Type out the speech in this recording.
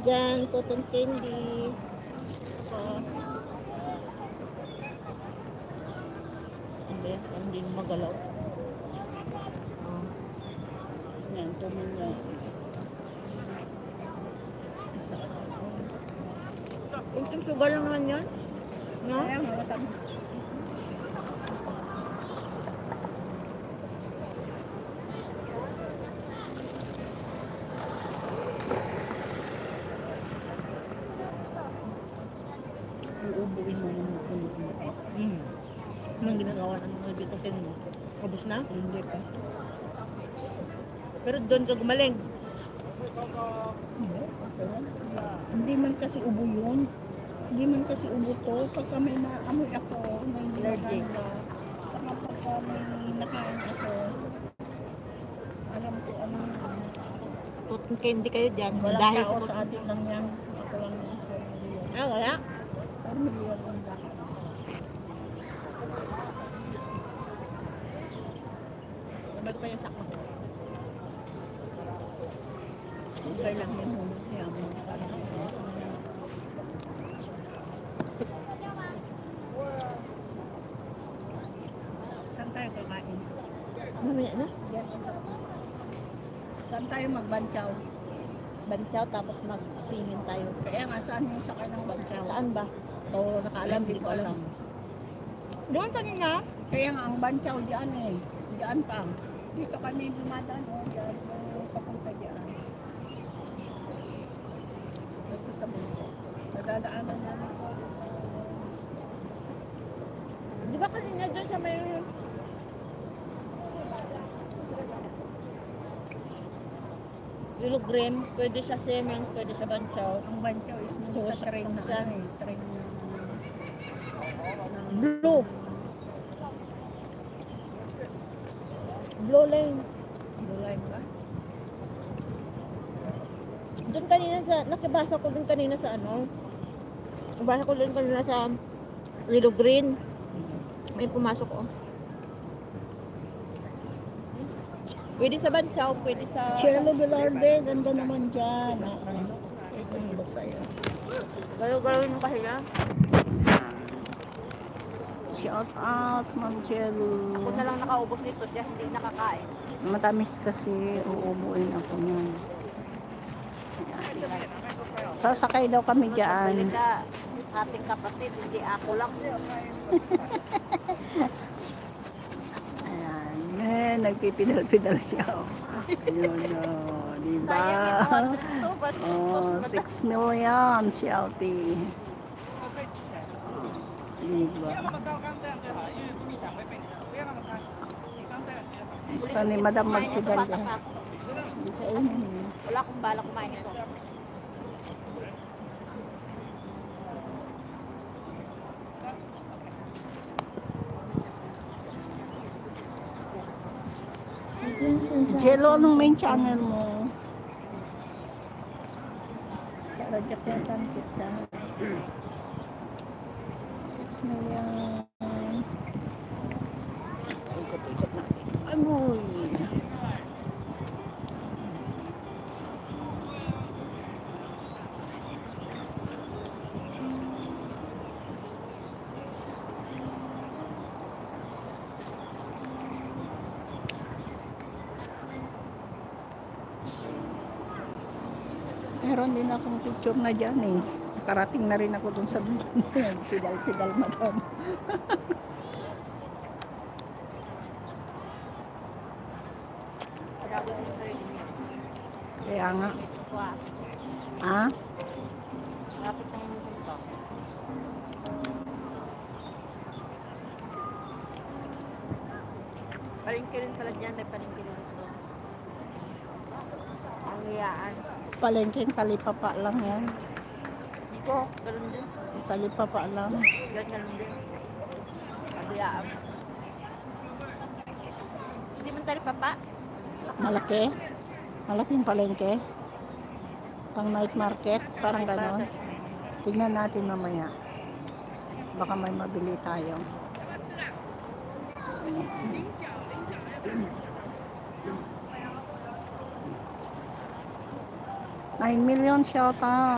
dyan, cotton candy. So, hindi magalaw. Yan, tumula. Yung sugar lang naman yun? No? Kaya nga, matamis. Uubuin mo ng puno mo. Anong ginagawa ng mga bitasin mo? Kabos na? Hindi pa. Pero doon ka gumaling. Hindi man kasi ubo yun. Hindi man kasi ubo to. Pagka may naamoy ako, may allergic. Saka pagka may nakain ako, alam ko ano. Cotton candy kayo dyan. Walang Dahil tao sa sa atin lang yan. Ako lang yung wala? familiar ng lakas. Ba't pa yung sakto? Okay lang yan. Kaya mo parang saan tayo kakain? Mamaya na? Saan tayo magbantyaw? Bantyaw tapos mag-singin tayo. Kaya nga, saan yung sakay ng bantyaw? Saan ba? O nakaalam, Hindi ko alam. Doon kanina? Kaya nga, ang bantyaw diyan eh. Diyan pa. Dito kami dumadaan o diyan. Papunta diyan. Ito sa mundo. Nadadaanan namin ko. Di ba kanina dyan sa may... Yellow green, pwede sa semen, pwede sa bantyaw. Ang bantyaw is nung So, sa train na saan? ano eh. Train na Blue. Blue lane. Dulay ba? Doon kanina sa, nakibasa ko doon kanina sa ano. Nabasa ko doon kanina sa Willow Green. May pumasok ko. Pwede sa Bantyaw, pwede sa... Cielo Velarde, ganda naman dyan. Ito ba sa'yo? Galaw-galaw mo kasi yan. Shout out, Ma'am Cielo. Ako na lang nakaubos nito, siya hindi nakakain. Matamis kasi, uubuin ako niyan. Sasakay daw kami dyan. Balik ka, ating kapatid, hindi ako lang. Ayan, nagpipidal-pidal siya. Ayun, diba? Oh, 6 million, Shelty. Diba? Gusto ni Madam magpidal yan. Wala akong balak kumain ito. Jello, anong main channel mo? Para jaketan kita. 6 million. Ikot-ikot natin. Agoy! Meron din akong picture na dyan eh. Karating na rin ako dun sa pidal-pidal madam. Kaya nga. Ha? Lapit na yung ito. Palingki rin pala dyan, may palingki rin ito. Ang hiyaan. Palengkeng talipapa lang yan. Dito, ganun din. Talipapa lang. Ganun din. Ang hiyaan. Hindi man tayo papa. Malaki? Malaking palengke? Pang night market? Parang ganon. Tingnan natin mamaya. Baka may mabili tayo. 9 million shout out.